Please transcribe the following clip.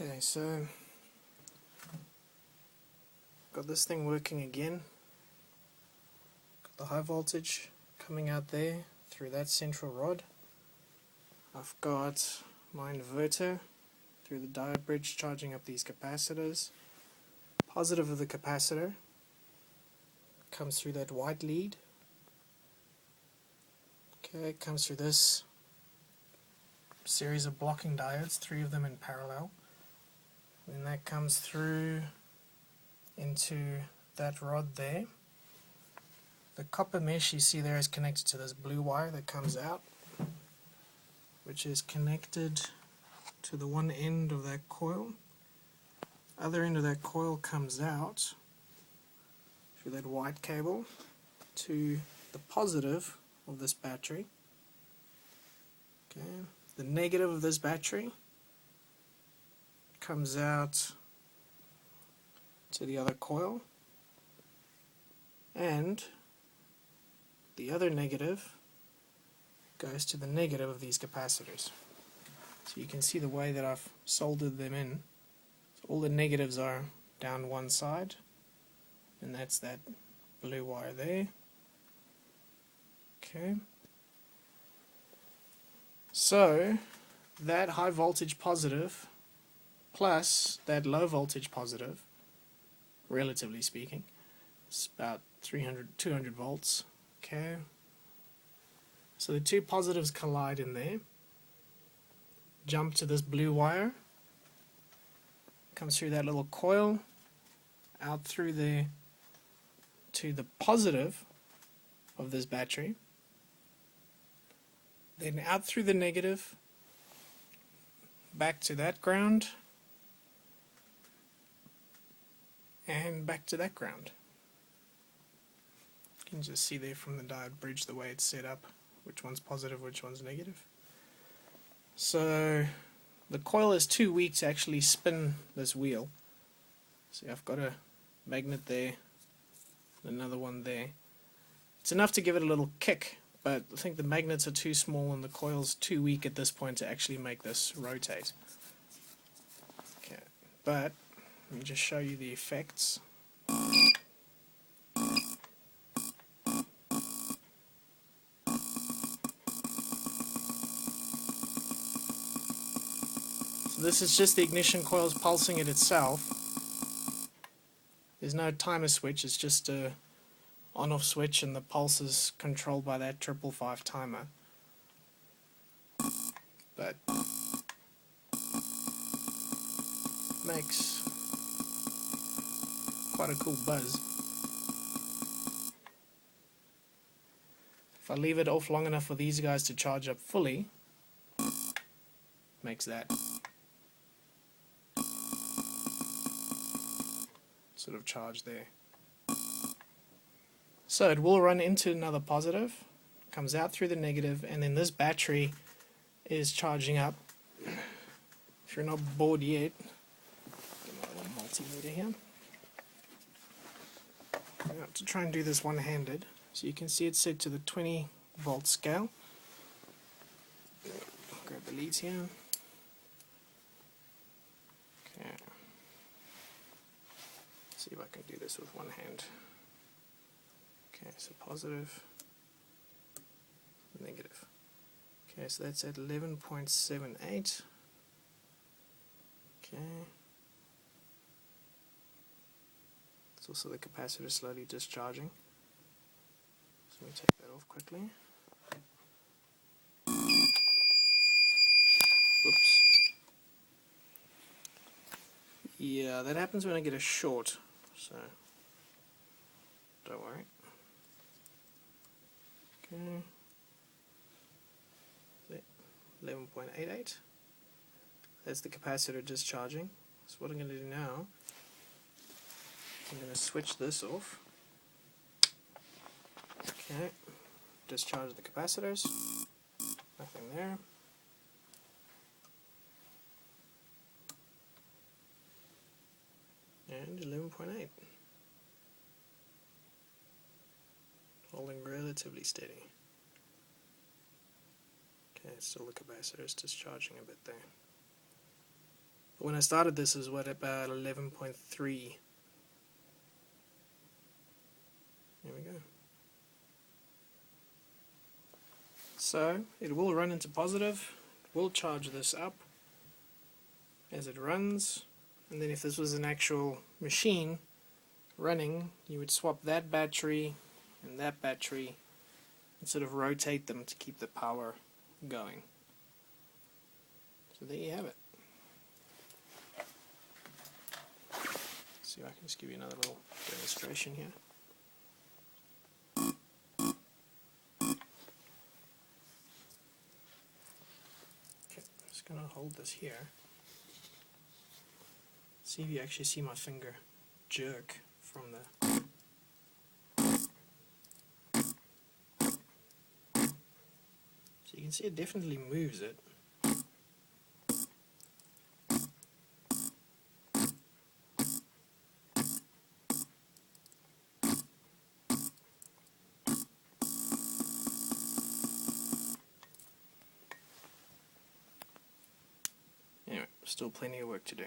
Okay, so got this thing working again. Got the high voltage coming out there through that central rod. I've got my inverter through the diode bridge charging up these capacitors. Positive of the capacitor comes through that white lead. Okay, it comes through this series of blocking diodes, 3 of them in parallel. Then that comes through into that rod there. The copper mesh you see there is connected to this blue wire that comes out, which is connected to the one end of that coil. Other end of that coil comes out through that white cable to the positive of this battery. Okay, the negative of this battery comes out to the other coil, and the other negative goes to the negative of these capacitors. So you can see the way that I've soldered them in. So all the negatives are down one side, and that's that blue wire there. Okay. So that high voltage positive plus that low voltage positive, relatively speaking, it's about 200 volts. Okay. So the two positives collide in there, jump to this blue wire, comes through that little coil, out through there to the positive of this battery, then out through the negative, back to that ground, and back to that ground. You can just see there from the diode bridge the way it's set up, which one's positive, which one's negative. So the coil is too weak to actually spin this wheel. See, I've got a magnet there, another one there. It's enough to give it a little kick, but I think the magnets are too small and the coil's too weak at this point to actually make this rotate. Okay, but let me just show you the effects. So this is just the ignition coils pulsing it itself. There's no timer switch, it's just a on-off switch, and the pulse is controlled by that 555 timer. But makes quite a cool buzz. If I leave it off long enough for these guys to charge up fully, makes that sort of charge there. So it will run into another positive, comes out through the negative, and then this battery is charging up. If you're not bored yet, get my little multimeter here. Now, to try and do this one-handed, so you can see it's set to the 20 volt scale. Grab the leads here. Okay. See if I can do this with one hand. Okay, so positive, negative. Okay, so that's at 11.78. Okay. It's also the capacitor slowly discharging. So let me take that off quickly. Whoops. Yeah, that happens when I get a short, so don't worry. Okay. 11.88. That's the capacitor discharging. So what I'm going to do now, I'm going to switch this off. Okay. Discharge the capacitors. Nothing there. And 11.8. Holding relatively steady. Okay, still the capacitor is discharging a bit there. When I started this, it was what, about 11.3. There we go. So it will run into positive, will charge this up as it runs, and then if this was an actual machine running, you would swap that battery and that battery and sort of rotate them to keep the power going. So there you have it. See if I can just give you another little demonstration here. Okay, I'm just going to hold this here. See if you actually see my finger jerk from the... So you can see it definitely moves it. Anyway, still plenty of work to do.